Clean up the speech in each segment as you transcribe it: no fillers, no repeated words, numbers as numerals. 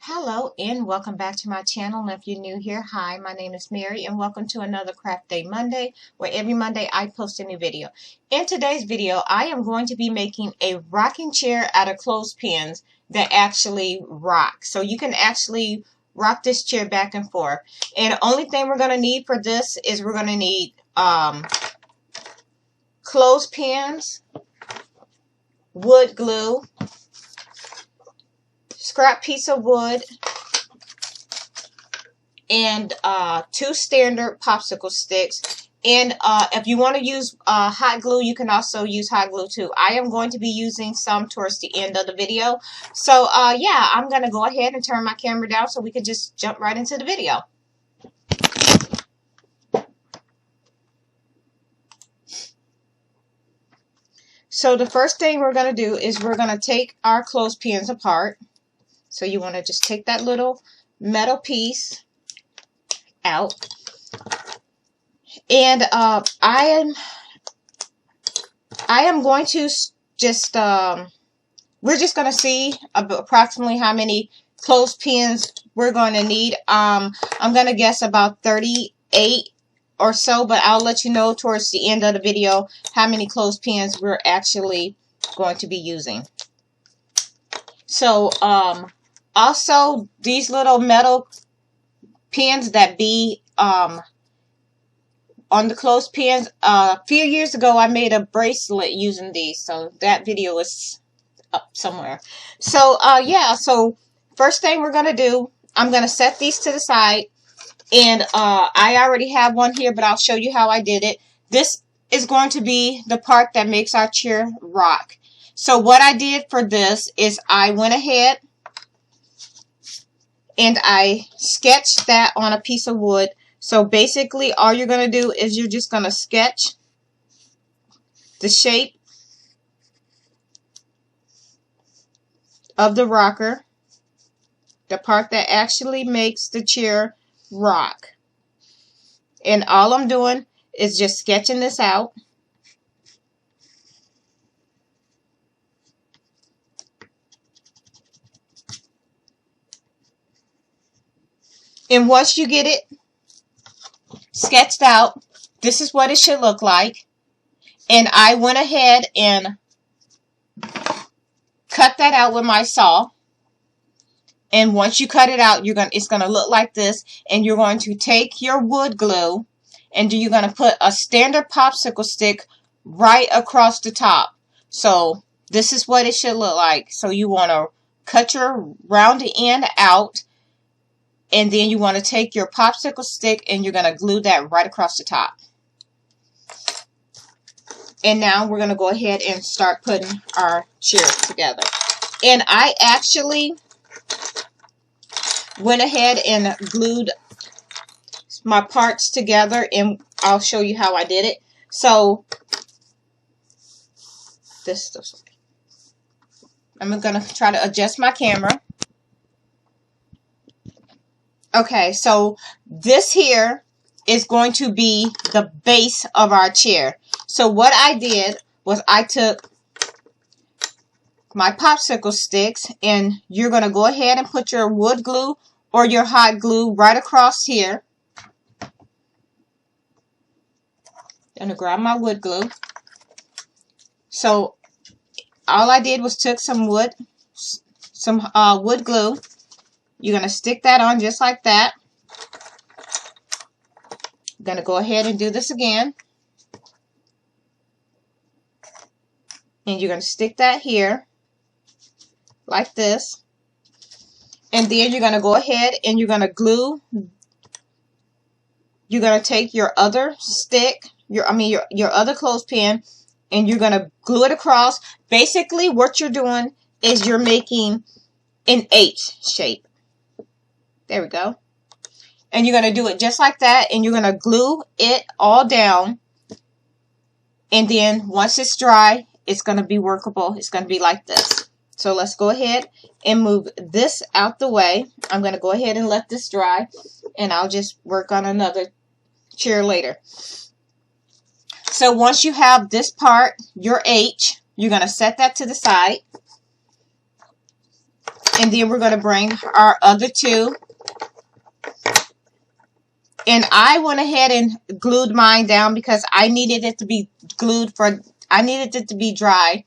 Hello and welcome back to my channel. And if you're new here, hi, my name is Mary and welcome to another Craft Day Monday, where every Monday I post a new video. In today's video, I am going to be making a rocking chair out of clothespins that actually rock. So you can actually rock this chair back and forth. And the only thing we're going to need for this is we're going to need clothespins, wood glue, scrap piece of wood, and 2 standard popsicle sticks. And if you want to use hot glue, you can also use hot glue too. I am going to be using some towards the end of the video. So yeah, I'm going to go ahead and turn my camera down so we can just jump right into the video. So the first thing we're going to do is we're going to take our clothespins apart. So you want to just take that little metal piece out. And I am going to just, we're just going to see approximately how many clothespins we're going to need. I'm going to guess about 38 or so, but I'll let you know towards the end of the video how many clothespins we're actually going to be using. So, also, these little metal pins that be on the clothespins, a few years ago I made a bracelet using these, so that video is up somewhere. So yeah, so first thing we're going to do, I'm going to set these to the side, and I already have one here, but I'll show you how I did it. This is going to be the part that makes our chair rock. So what I did for this is I went ahead and I sketched that on a piece of wood. So basically all you're going to do is you're just going to sketch the shape of the rocker, the part that actually makes the chair rock. And all I'm doing is just sketching this out. And once you get it sketched out, this is what it should look like. And I went ahead and cut that out with my saw. And once you cut it out, it's going to look like this. And you're going to take your wood glue and you're going to put a standard popsicle stick right across the top. So this is what it should look like. So you want to cut your rounded end out. And then you want to take your popsicle stick and you're going to glue that right across the top. And now we're going to go ahead and start putting our chair together. And I actually went ahead and glued my parts together, and I'll show you how I did it. So this, I'm going to try to adjust my camera. Okay, so this here is going to be the base of our chair. So what I did was I took my popsicle sticks, and you're going to go ahead and put your wood glue or your hot glue right across here. I'm going to grab my wood glue. So all I did was took some wood glue. You're going to stick that on just like that. I'm going to go ahead and do this again. And you're going to stick that here like this. And then you're going to go ahead and you're going to glue. You're going to take your other stick, your other clothespin, and you're going to glue it across. Basically what you're doing is you're making an H shape. There we go. And you're going to do it just like that. And you're going to glue it all down. And then once it's dry, it's going to be workable. It's going to be like this. So let's go ahead and move this out the way. I'm going to go ahead and let this dry. And I'll just work on another chair later. So once you have this part, your H, you're going to set that to the side. And then we're going to bring our other two. And I went ahead and glued mine down because I needed it to be I needed it to be dry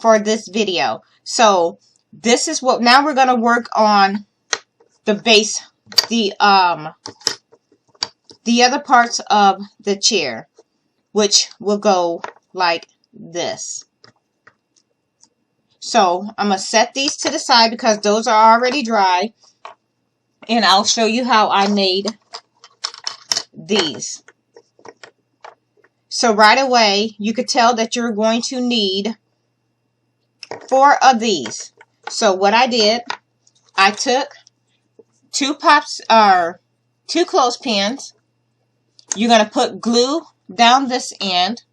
for this video. So this is what, now we're going to work on the base, the other parts of the chair, which will go like this. So I'm going to set these to the side because those are already dry. And I'll show you how I made these. So right away, you could tell that you're going to need 4 of these. So what I did, I took 2 clothespins. You're going to put glue down this end.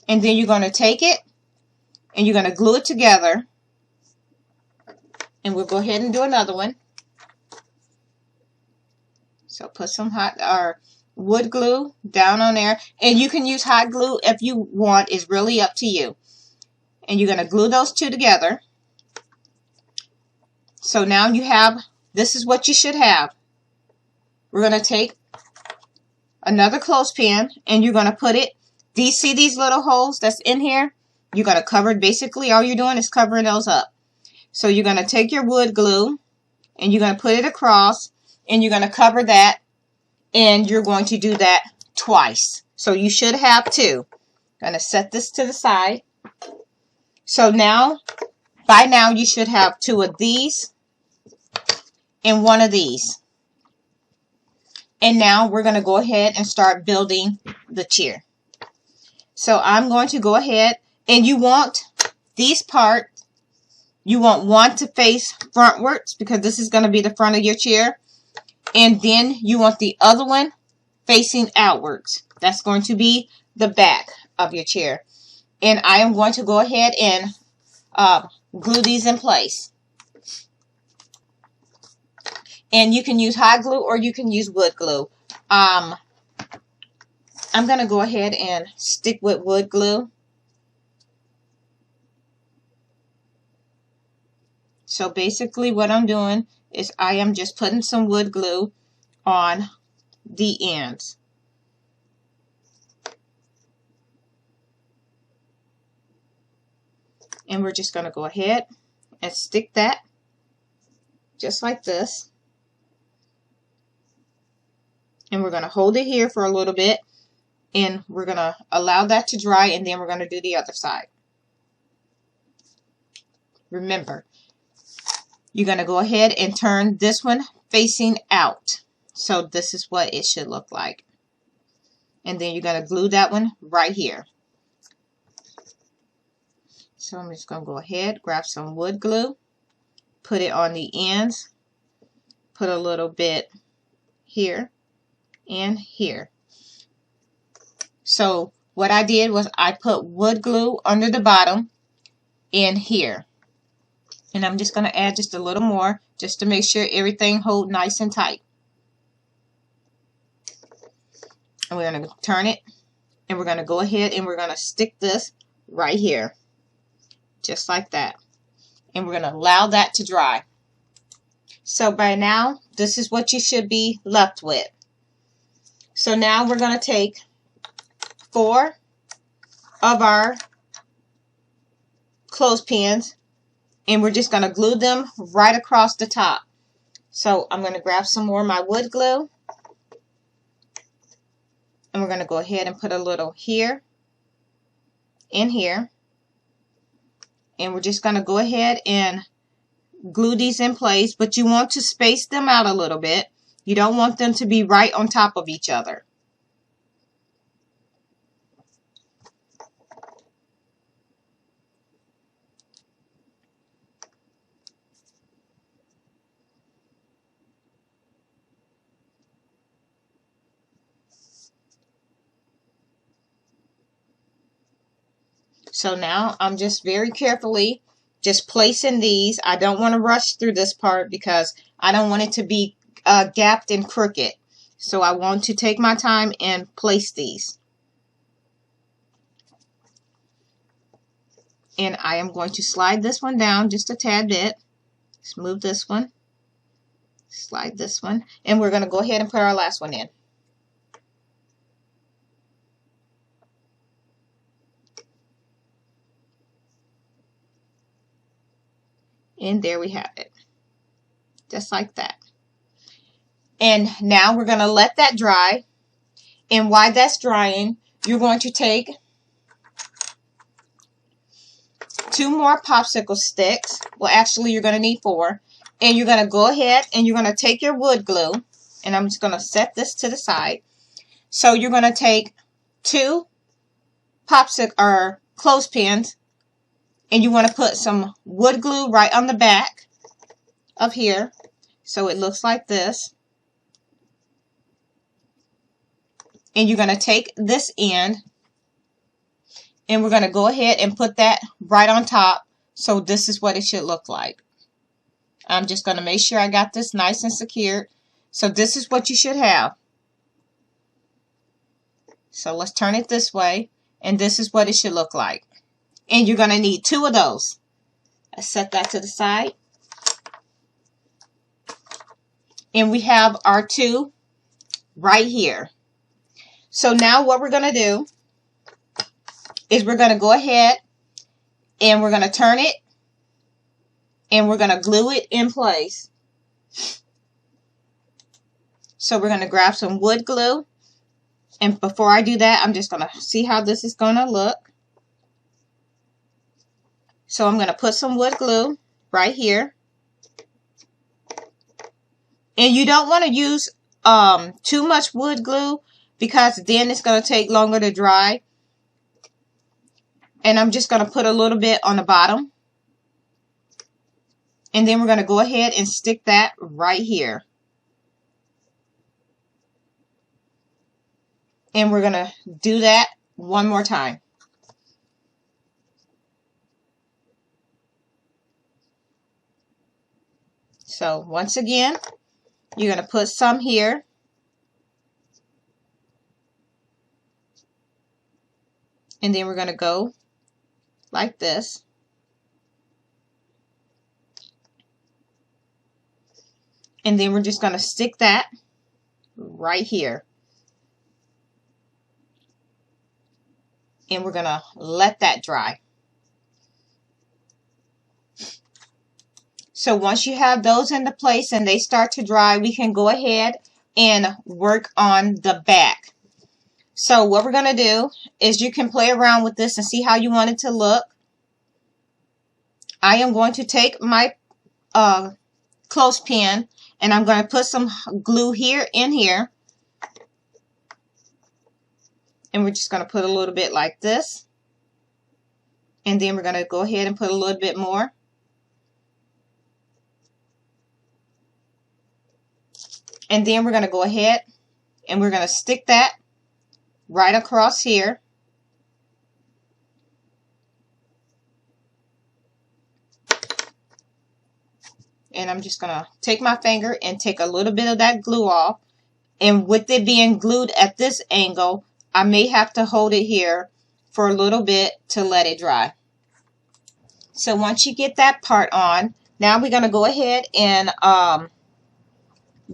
And then you're going to take it and you're going to glue it together. And we'll go ahead and do another one. So put some hot or wood glue down on there. And you can use hot glue if you want. It's really up to you. And you're going to glue those two together. So now you have, this is what you should have. We're going to take another clothespin and you're going to put it, do you see these little holes that's in here? You're going to cover it. Basically, all you're doing is covering those up. So you're going to take your wood glue and you're going to put it across. And you're going to cover that, and you're going to do that twice. So you should have 2. Going to set this to the side. So now, by now, you should have 2 of these and 1 of these. And now we're going to go ahead and start building the chair. So I'm going to go ahead, and you want these parts, you want one to face frontwards because this is going to be the front of your chair. And then you want the other one facing outwards. That's going to be the back of your chair. And I am going to go ahead and glue these in place. And you can use hot glue or you can use wood glue. I'm going to go ahead and stick with wood glue. So basically what I'm doing is I am just putting some wood glue on the ends. And we're just going to go ahead and stick that just like this. And we're going to hold it here for a little bit. And we're going to allow that to dry, and then we're going to do the other side. Remember, you're going to go ahead and turn this one facing out. So this is what it should look like. And then you're going to glue that one right here. So I'm just going to go ahead, grab some wood glue, put it on the ends, put a little bit here and here. So what I did was I put wood glue under the bottom and here. And I'm just going to add just a little more just to make sure everything holds nice and tight. And we're going to turn it. And we're going to go ahead and we're going to stick this right here. Just like that. And we're going to allow that to dry. So by now, this is what you should be left with. So now we're going to take 4 of our clothespins. And we're just going to glue them right across the top. So I'm going to grab some more of my wood glue. And we're going to go ahead and put a little here and here. And we're just going to go ahead and glue these in place. But you want to space them out a little bit. You don't want them to be right on top of each other. So now I'm just very carefully just placing these. I don't want to rush through this part because I don't want it to be gapped and crooked. So I want to take my time and place these. And I am going to slide this one down just a tad bit. Let's move this one. Slide this one. And we're going to go ahead and put our last one in. And there we have it. Just like that. And now we're going to let that dry. And while that's drying, you're going to take 2 more popsicle sticks. Well, actually, you're going to need 4. And you're going to go ahead and you're going to take your wood glue. And I'm just going to set this to the side. So you're going to take 2 popsicle or clothespins. And you want to put some wood glue right on the back of here. So it looks like this. And you're going to take this end. And we're going to go ahead and put that right on top. So this is what it should look like. I'm just going to make sure I got this nice and secured. So this is what you should have. So let's turn it this way. And this is what it should look like. And you're going to need 2 of those. I set that to the side. And we have our 2 right here. So now what we're going to do is we're going to go ahead and we're going to turn it and we're going to glue it in place. So we're going to grab some wood glue. And before I do that, I'm just going to see how this is going to look. So I'm going to put some wood glue right here. And you don't want to use too much wood glue because then it's going to take longer to dry. And I'm just going to put a little bit on the bottom. And then we're going to go ahead and stick that right here. And we're going to do that one more time. So once again, you're going to put some here. And then we're going to go like this. And then we're just going to stick that right here. And we're going to let that dry. So once you have those into place and they start to dry, we can go ahead and work on the back. So what we're going to do is you can play around with this and see how you want it to look. I am going to take my clothespin and I'm going to put some glue here in here. And we're just going to put a little bit like this. And then we're going to go ahead and put a little bit more. And then we're going to go ahead and we're going to stick that right across here. And I'm just going to take my finger and take a little bit of that glue off. And with it being glued at this angle, I may have to hold it here for a little bit to let it dry. So once you get that part on, now we're going to go ahead and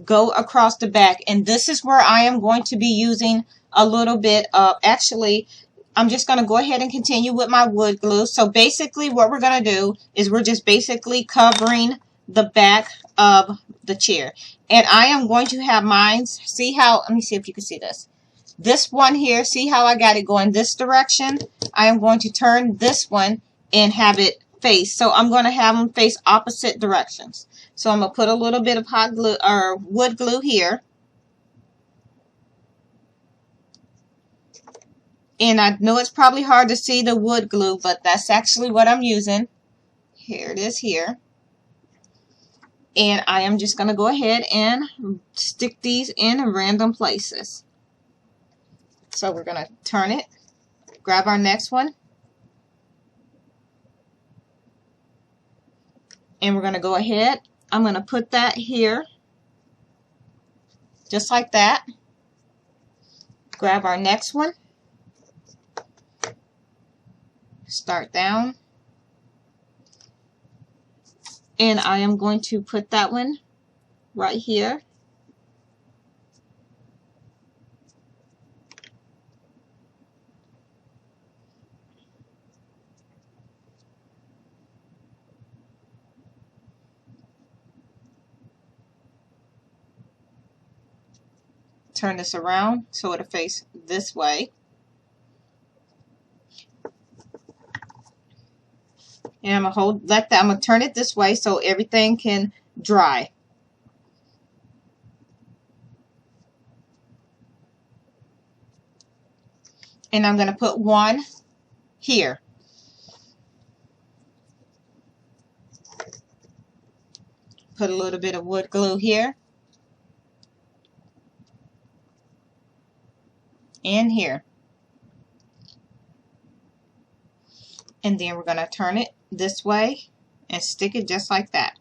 go across the back. And this is where I am going to be using a little bit of, actually, I'm just going to go ahead and continue with my wood glue. So basically what we're going to do is we're just basically covering the back of the chair. And I am going to have mine, see how, let me see if you can see this. This one here, see how I got it going this direction? I am going to turn this one and have it face. So I'm going to have them face opposite directions. So I'm going to put a little bit of hot glue or wood glue here. And I know it's probably hard to see the wood glue, but that's actually what I'm using. Here it is here. And I am just going to go ahead and stick these in random places. So we're going to turn it, grab our next one. And we're going to go ahead. I'm going to put that here. Just like that. Grab our next one. Start down. And I am going to put that one right here. Turn this around so it'll face this way. And I'm gonna turn it this way so everything can dry. And I'm gonna put one here. Put a little bit of wood glue here. And here. And then we're gonna turn it this way and stick it just like that.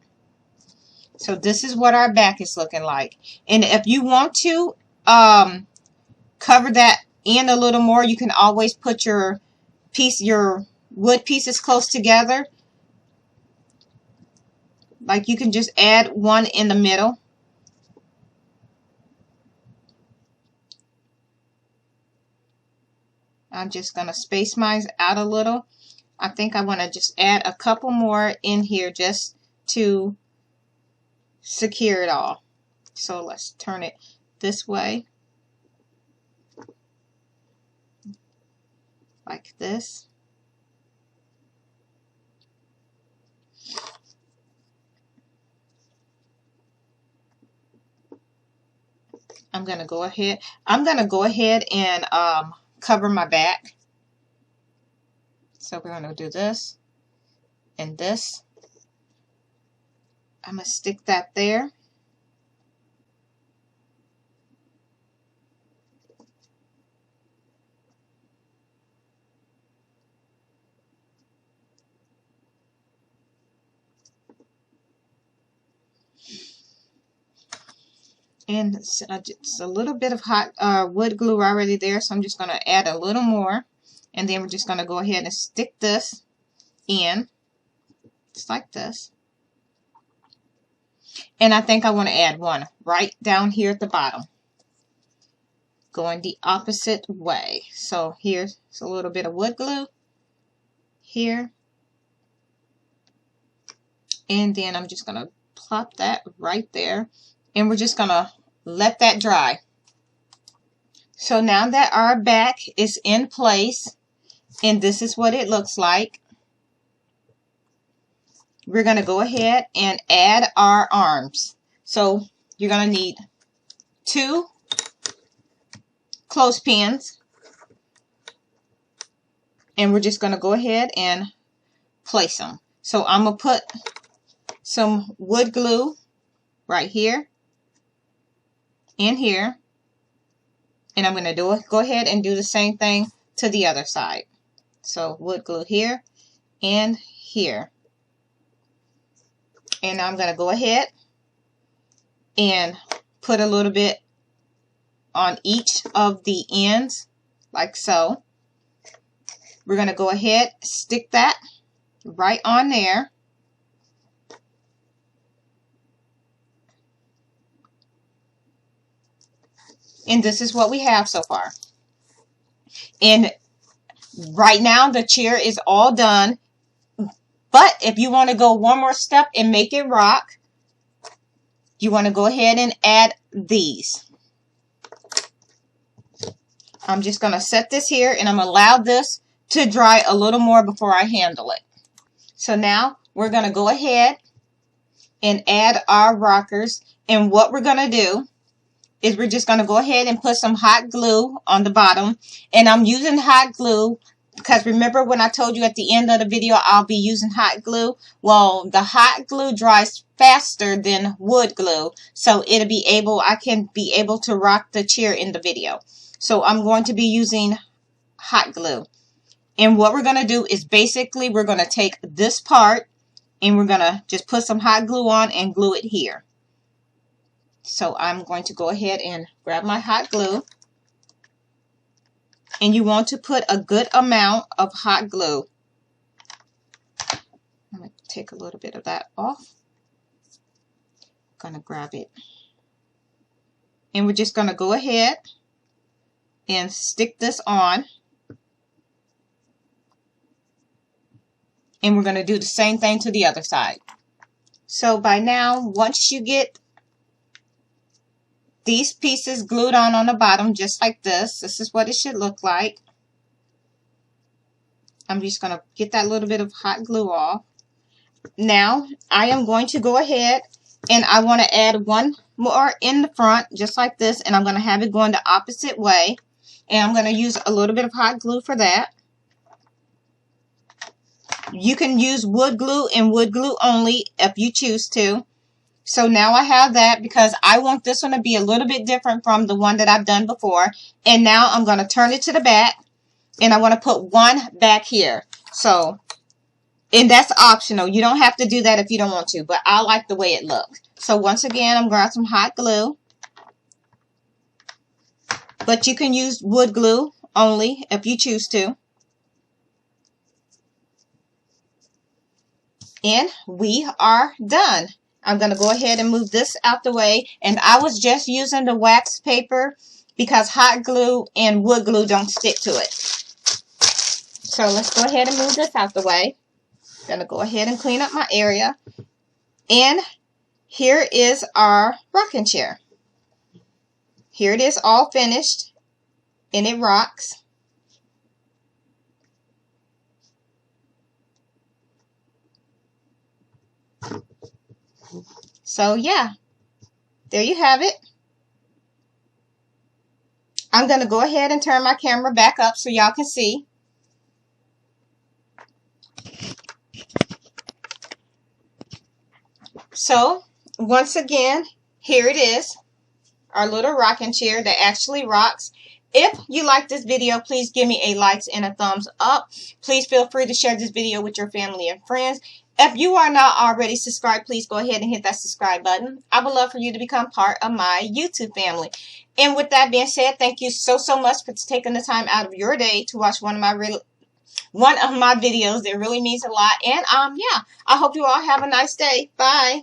So this is what our back is looking like. And if you want to cover that in a little more, you can always put your wood pieces close together. Like you can just add one in the middle. I'm just gonna space mine out a little. I think I want to just add a couple more in here just to secure it all. So let's turn it this way, like this. I'm gonna go ahead and cover my back. So we're gonna do this and this. I'm gonna stick that there. And it's a little bit of hot wood glue already there, so I'm just going to add a little more. And then we're just going to go ahead and stick this in, just like this. And I think I want to add one right down here at the bottom, going the opposite way. So here's a little bit of wood glue here. And then I'm just going to plop that right there. And we're just going to let that dry. So now that our back is in place, and this is what it looks like, we're going to go ahead and add our arms. So you're going to need 2 clothespins, and we're just going to go ahead and place them. So I'm going to put some wood glue right here and here, and I'm going to go ahead and do the same thing to the other side. So wood glue here and here. And I'm going to go ahead and put a little bit on each of the ends, like so. We're going to go ahead, stick that right on there. And this is what we have so far. And right now the chair is all done. But if you want to go one more step and make it rock, you want to go ahead and add these. I'm just going to set this here, and I'm going to allow this to dry a little more before I handle it. So now we're going to go ahead and add our rockers. And what we're going to do is we're just going to go ahead and put some hot glue on the bottom. And I'm using hot glue because remember when I told you at the end of the video I'll be using hot glue? Well, the hot glue dries faster than wood glue, so I can be able to rock the chair in the video. So I'm going to be using hot glue. And what we're going to do is basically we're going to take this part and we're going to just put some hot glue on and glue it here. So I'm going to go ahead and grab my hot glue. And you want to put a good amount of hot glue. I'm going to take a little bit of that off. Gonna grab it. And we're just gonna go ahead and stick this on. And we're gonna do the same thing to the other side. So by now, once you get these pieces glued on the bottom, just like this is what it should look like. I'm just going to get that little bit of hot glue off. Now, I am going to go ahead and I want to add one more in the front, just like this, and I'm going to have it going the opposite way. And I'm going to use a little bit of hot glue for that. You can use wood glue and wood glue only if you choose to. So now I have that because I want this one to be a little bit different from the one that I've done before. And now I'm going to turn it to the back. And I want to put one back here. So, and that's optional. You don't have to do that if you don't want to. But I like the way it looks. So once again, I'm going to grab some hot glue. But you can use wood glue only if you choose to. And we are done. I'm going to go ahead and move this out the way. And I was just using the wax paper because hot glue and wood glue don't stick to it. So let's go ahead and move this out the way. I'm going to go ahead and clean up my area. And here is our rocking chair. Here it is all finished. And it rocks. So yeah, there you have it. I'm going to go ahead and turn my camera back up so y'all can see. So once again, here it is, our little rocking chair that actually rocks. If you like this video, please give me a like and a thumbs up. Please feel free to share this video with your family and friends. If you are not already subscribed, please go ahead and hit that subscribe button. I would love for you to become part of my YouTube family. And with that being said, thank you so much for taking the time out of your day to watch one of my videos. It really means a lot. And yeah, I hope you all have a nice day. Bye.